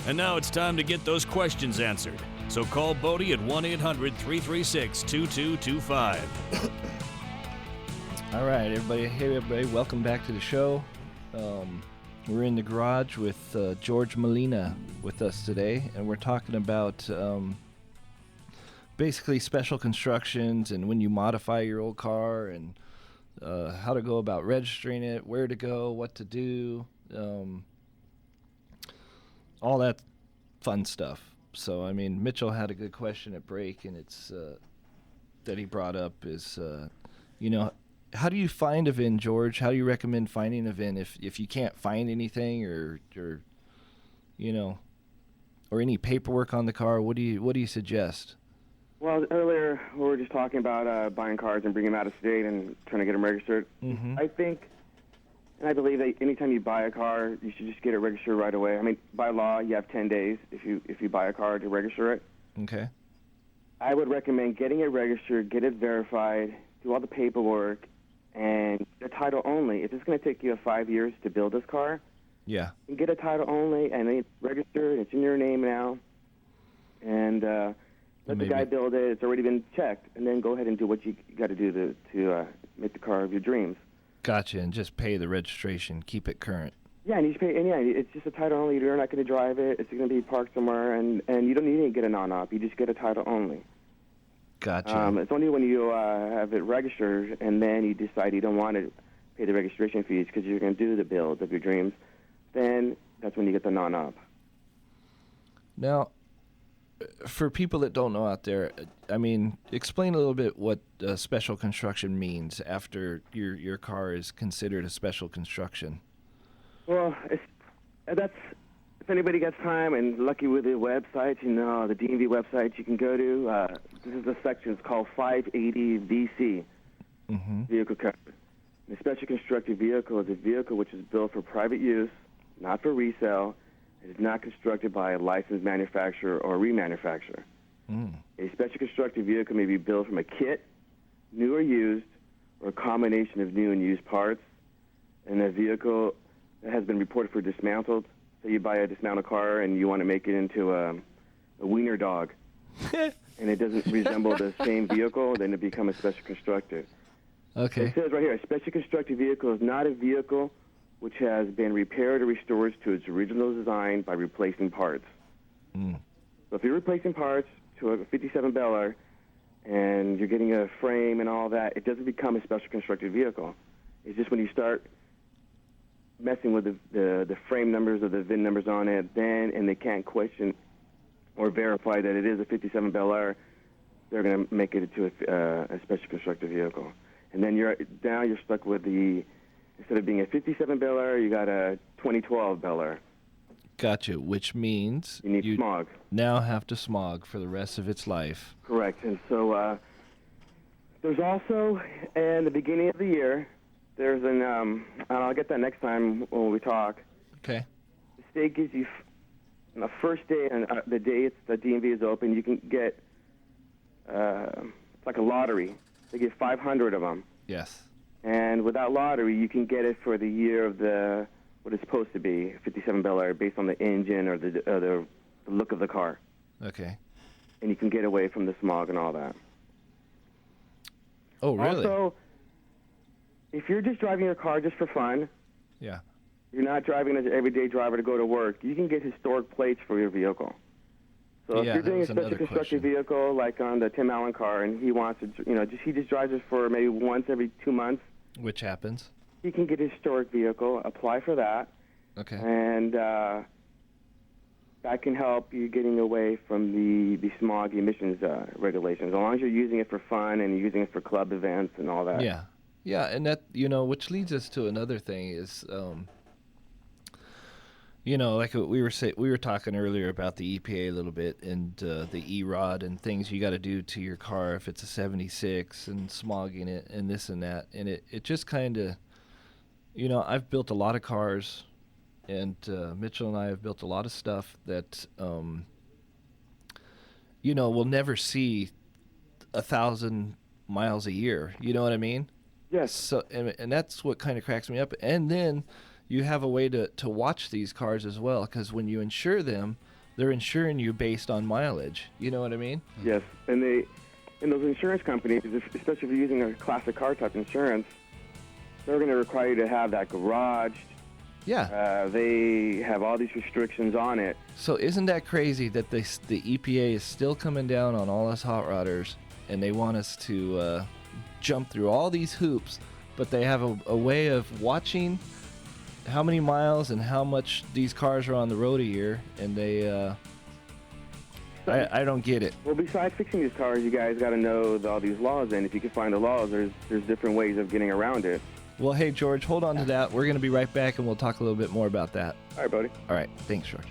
And now it's time to get those questions answered. So call Bodie at 1-800-336-2225. All right, everybody. Hey, everybody. Welcome back to the show. We're in the garage with George Malina with us today, and we're talking about basically special constructions and when you modify your old car and how to go about registering it, where to go, what to do, all that fun stuff. So, I mean, Mitchell had a good question at break, and it's that he brought up is, how do you find a VIN, George? How do you recommend finding a VIN if you can't find anything or any paperwork on the car? What do you suggest? Well, earlier we were just talking about buying cars and bringing them out of state and trying to get them registered. Mm-hmm. I think, and I believe that anytime you buy a car, you should just get it registered right away. I mean, by law, you have 10 days if you buy a car to register it. Okay. I would recommend getting it registered, get it verified, do all the paperwork, and the title only. If it's going to take you 5 years to build this car, yeah, you get a title only, and it's registered, it's in your name now, and let the guy build it. It's already been checked, and then go ahead and do what you got to do to make the car of your dreams. Gotcha, and just pay the registration, keep it current. Yeah, and you just pay, and yeah, it's just a title only. You're not going to drive it. It's going to be parked somewhere, and you don't need to get a non-op. You just get a title only. Gotcha. It's only when you have it registered, and then you decide you don't want to pay the registration fees because you're going to do the build of your dreams, then that's when you get the non-op. Now, for people that don't know out there, I mean, explain a little bit what special construction means after your car is considered a special construction. Well, if anybody gets time and lucky with the websites, the DMV websites you can go to, this is a section, it's called 580 VC, vehicle code. A special constructed vehicle is a vehicle which is built for private use, not for resale. It is not constructed by a licensed manufacturer or remanufacturer. A special constructed vehicle may be built from a kit, new or used, or a combination of new and used parts, and a vehicle that has been reported for dismantled. So you buy a dismantled car and you want to make it into a wiener dog, and it doesn't resemble the same vehicle, then it becomes a special constructed. Okay. So it says right here, a special constructed vehicle is not a vehicle which has been repaired or restored to its original design by replacing parts. So if you're replacing parts to a 57 Bel Air and you're getting a frame and all that, it doesn't become a special constructed vehicle. It's just when you start messing with the frame numbers or the VIN numbers on it, and they can't question or verify that it is a 57 Bel Air, they're going to make it into a special constructed vehicle. And then you're stuck with instead of being a 57 Bel Air, you got a 2012 Bel Air. Gotcha, which means you need smog. Now have to smog for the rest of its life. Correct. And so there's also, in the beginning of the year, there's and I'll get that next time when we talk. Okay. The state gives you, on the first day, and the day the DMV is open, you can get, it's like a lottery. They get 500 of them. Yes. And with that lottery, you can get it for the year of what it's supposed to be, 57 Bel Air, based on the engine or the look of the car. Okay. And you can get away from the smog and all that. Oh, really? Also, if you're just driving your car just for fun, yeah, you're not driving as an everyday driver to go to work, you can get historic plates for your vehicle. So if you're doing a special constructed vehicle, like on the Tim Allen car, and he wants to, he just drives it for maybe once every 2 months. Which happens. He can get a historic vehicle, apply for that. Okay. And that can help you getting away from the smog emissions regulations, as long as you're using it for fun and you're using it for club events and all that. Yeah. Yeah, and that, which leads us to another thing is, like we were talking earlier about the EPA a little bit and the E-Rod and things you got to do to your car if it's a 76 and smogging it and this and that. And it just kind of, I've built a lot of cars, and Mitchell and I have built a lot of stuff that, we'll never see 1,000 miles a year. You know what I mean? Yes. So, and that's what kind of cracks me up. And then you have a way to watch these cars as well, because when you insure them, they're insuring you based on mileage. You know what I mean? Yes, and those insurance companies, especially if you're using a classic car type insurance, they're going to require you to have that garaged. Yeah. They have all these restrictions on it. So isn't that crazy that the EPA is still coming down on all us hot rodders, and they want us to jump through all these hoops, but they have a way of watching how many miles and how much these cars are on the road a year, and they I don't get it. Well, besides fixing these cars, you guys got to know all these laws, and if you can find the laws, there's different ways of getting around it. Well, hey, George, hold on to that. We're going to be right back, and we'll talk a little bit more about that. All right, buddy. All right. Thanks, George.